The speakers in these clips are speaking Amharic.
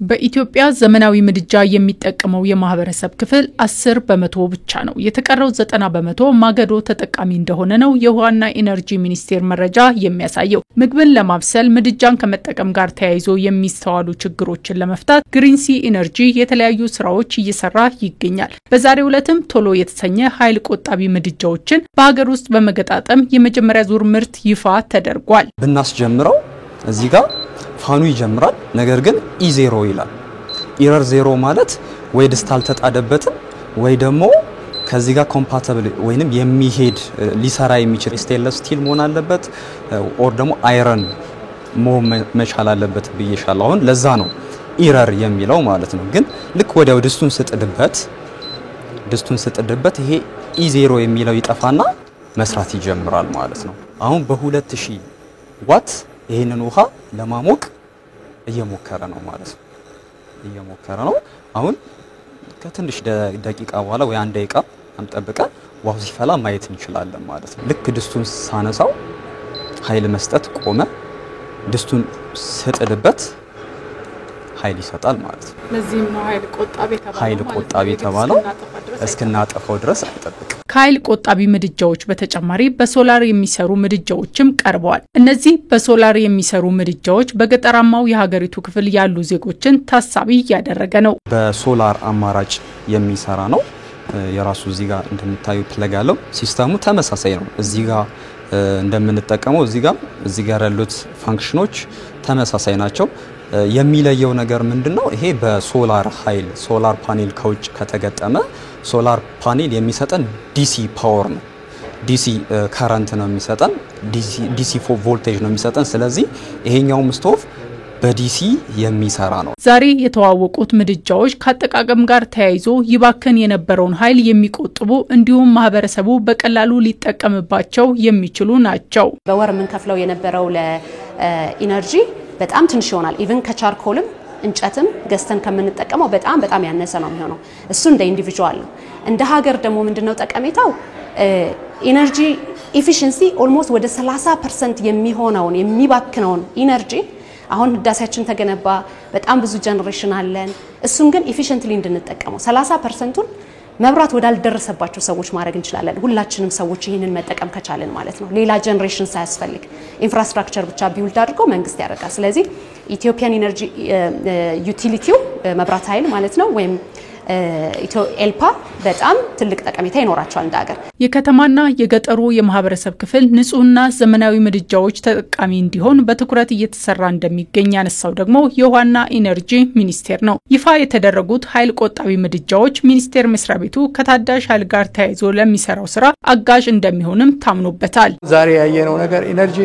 በኢትዮጵያ ዘመናዊ ምድጃ የሚጠቀመው የማህበረሰብ ክፍል 10% ብቻ ነው። የተቀረው 90% ማገዶ ተጠቃሚ እንደሆነ ነው የውሃና ኢነርጂ ሚኒስቴር መረጃ የሚያሳየው። ምግብን ለማብሰል ምድጃን ከመጠቀም ጋር ተያይዞ የሚስተዋሉ ችግሮችን ለመፍታት ግሪንሲ ኢነርጂ የተለያዩ ስራዎች እየሰራ ይገኛል። በዛሬው ዕለትም ቶሎ የተሰኘ ኃይል ቆጣቢ ምድጃዎችን በሀገር ውስጥ በመገጣጠም የመጀመሪያ ዙር ምርት ይፋ ተደርጓል። ብናስጀምረው እዚህ ጋር ፋኑ ይጀምራል። ነገር ግን E0 ይላል። ኢረር 0 ማለት ወይ ድስት አልተጣደበትም ወይ ደግሞ ከዚህ ጋር ኮምፓቲብል ወይንም የሚሄድ ሊሰራ የሚችል ስቴንለስ ስቲል መሆን አለበት ኦር ደግሞ አይረን መሆን መቻል አለበት ብዬሻለሁ። አሁን ለዛ ነው ኢረር የሚለው ማለት ነው። ግን ልክ ወዲያው ድስቱን ስጥድበት ይሄ E0 የሚለው ይጠፋና መስራት ይጀምራል ማለት ነው። አሁን በ2000 ዋት ይሄንን ውሃ ለማሞቅ እየሞከረ ነው ማለት ነው። አሁን ከትንሽ ደቂቃ በኋላ ወይ አንድ ደቂቃ አንጠብቀን ውሃው ሲፈላ ማየት እንችላለን ማለት ነው። ልክ ድስቱን ሳነሳው ኃይል መስጠት ቆመ። ድስቱን ስጥድበት ኃይል ይሰጣል ማለት ነው። ለዚህም ነው ኃይል ቆጣቢ የተባለው እስከናጠፋው ድረስ አይጠብቅ። ከኃይል ቆጣቢ ምድጃዎች በተጨማሪ በሶላር የሚሰሩ ምድጃዎችም ቀርበዋል። እነዚህ በሶላር የሚሰሩ ምድጃዎች በገጠራማው የሀገሪቱ ክፍል ያሉ ዜጎችን ታሳቢ ያደረገ ነው። በሶላር አማራጭ የሚሰራ ነው። የራሱ እዚህ ጋር እንደምታዩ ፕለግ ያለው ሲስተሙ ተመሳሳይ ነው። እዚህ ጋር እንደምንጠቀመው እዚህ ጋር ያሉት ፋንክሽኖች ተመሳሳይ ናቸው። የሚለየው ነገር ምንድነው? ይሄ በሶላር ኃይል ሶላር ፓኔል ከውጭ ከተገጠመ ሶላር ፓኔል የሚሰጠን ዲሲ ፓወር ነው። ዲሲ ከረንት ነው የሚሰጠን፣ ዲሲ ቮልቴጅ ነው የሚሰጠን። ስለዚህ ይሄኛው ስቶቭ በዲሲ የሚሰራ ነው። ዛሬ የተዋወቁት ምድጃዎች ከአጠቃቀም ጋር ተያይዞ ይባከን የነበረውን ኃይል የሚቆጥቡ እንዲሁም ማህበረሰቡ በቀላሉ ሊጠቀምባቸው የሚችሉ ናቸው። በወር ምን ከፍለው የነበረው ለኢነርጂ በጣም ትንሽ ይሆናል። ኢቭን ከቻርኮልም እንጨትም ገዝተን ከምንጠቀመው በጣም ያነሰ ነው የሚሆነው። እሱ እንደ ኢንዲቪጁዋል ነው። እንደ ሀገር ደግሞ ምንድነው ጠቀሜታው? ኢነርጂ ኤፊሺንሲ ኦልሞስት ወደ 30% የሚሆነውን የሚባክነውን ኢነርጂ አሁን ህዳሴያችን ተገነባ፣ በጣም ብዙ ጀነሬሽን አለን። እሱን ግን ኤፊሺየንትሊ እንድንጠቀመው 30%ን መብራት ወዳልደረሰባቸው ሰዎች ማድረግ እንችላለን። ሁላችንም ሰዎች ይሄንን መጠቀም ከቻለን ማለት ነው። ሌላ ጀነሬሽን ሳያስፈልግ ኢንፍራስትራክቸር ብቻ ቢውልድ አድርጎ መንግስት ያደርጋል። ስለዚህ ኢትዮጵያን ኢነርጂ ዩቲሊቲው መብራት ኃይል ማለት ነው ወይም ኢትዮ ኤልፓ በጣም ትልቅ ጠቀሜታ ይኖራቸዋል እንደ ሀገር። የከተማና የገጠሩ የማህበረሰብ ክፍል ንጹህና ዘመናዊ ምድጃዎች ተጠቃሚ እንዲሆን በትኩረት እየተሰራ እንደሚገኝ ያነሳው ደግሞ የውሃና ኢነርጂ ሚኒስቴር ነው። ይፋ የተደረጉት ኃይል ቆጣቢ ምድጃዎች ሚኒስቴር መስሪያ ቤቱ ከታዳሽ ኃይል ጋር ተያይዞ ለሚሰራው ስራ አጋዥ እንደሚሆንም ታምኖበታል። ዛሬ ያየነው ነገር ኢነርጂ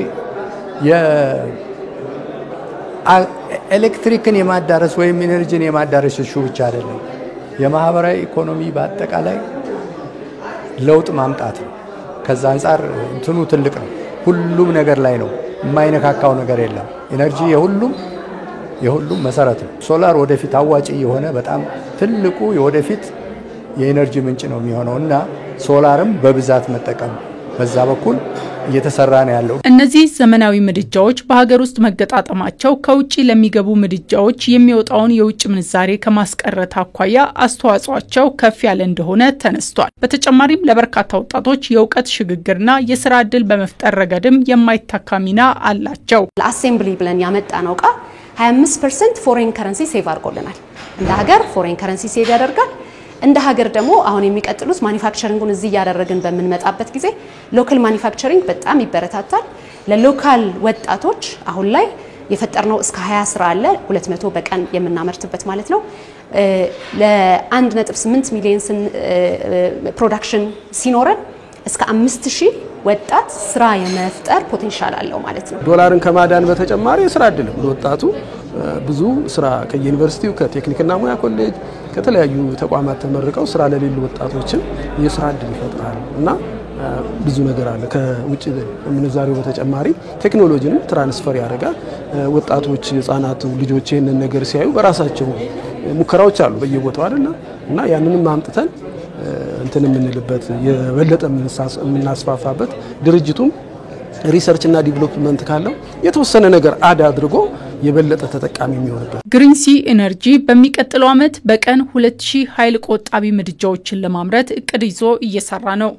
የኤሌክትሪክን የማዳረስ ወይም ኢነርጂን የማዳረስ እሹ ብቻ አይደለም። የማህበራዊ ኢኮኖሚ በአጠቃላይ ለውጥ ማምጣት ነው። ከዛ አንፃር እንትኑ ትልቅ ነው። ሁሉም ነገር ላይ ነው፣ የማይነካካው ነገር የለም። ኢነርጂ የሁሉም መሰረት ነው። ሶላር ወደፊት አዋጪ የሆነ በጣም ትልቁ የወደፊት የኢነርጂ ምንጭ ነው የሚሆነውና ሶላርም በብዛት መጠቀም በዛ በኩል እየተሰራ ነው ያለው። እነዚህ ዘመናዊ ምድጃዎች በሀገር ውስጥ መገጣጠማቸው ከውጪ ለሚገቡ ምድጃዎች የሚወጣውን የውጭ ምንዛሬ ከማስቀረት አኳያ አስተዋጽኦአቸው ከፍ ያለ እንደሆነ ተነስቷል። በተጨማሪም ለበርካታ ወጣቶች የእውቀት ሽግግርና የስራ ዕድል በመፍጠር ረገድም የማይታካ ሚና አላቸው። ለአሴምብሊ ብለን ያመጣነው ዕቃ 25% ፎሬን ከረንሲ ሴቭ አድርጎልናል። እንደ ሀገር ፎሬን ከረንሲ ሴቭ ያደርጋል። እንደ ሀገር ደግሞ አሁን የሚቀጥሉት ማኒፋክቸሪንጉን እዚህ ያደረግን በመንመጣበት ጊዜ ሎካል ማኒፋክቸሪንግ በጣም ይበረታታል። ለሎካል ወጣቶች አሁን ላይ የፈጠርነው እስከ 20 ስራ አለ 200 በቀን የምናመርትበት ማለት ነው። ለ1.8 ሚሊዮን ፕሮዳክሽን ሲኖረን እስከ 5000 ወጣት ስራ የመፍጠር ፖቴንሻል አለው ማለት ነው። ዶላርን ከማዳን በተጨማሪ ስራ ዕድል ለወጣቱ ብዙ ስራ ከዩኒቨርሲቲው ከቴክኒክና ሙያ ኮሌጅ ከተለያዩ ተቋማት ተመርቀው ስራ ለሌሉ ወጣቶችን የስራ ዕድል ይፈጥራል እና ብዙ ነገር አለ። ከውጭ ምንዛሬው በተጨማሪ ቴክኖሎጂንም ትራንስፈር ያደርጋል። ወጣቶች ህፃናት ልጆች ይሄንን ነገር ሲያዩ በራሳቸው ሙከራዎች አሉ በየቦታው አይደልና እና ያንንም ማምጥተን እንትን የምንልበት የበለጠ የምናስፋፋበት ድርጅቱም ሪሰርች እና ዲቨሎፕመንት ካለው የተወሰነ ነገር አድ አድርጎ የበለጠ ተጠቃሚ የሚሆንበት። ግሪንሲ ኢነርጂ በሚቀጥለው ዓመት በቀን 2000 ኃይል ቆጣቢ ምድጃዎችን ለማምረት እቅድ ይዞ እየሰራ ነው።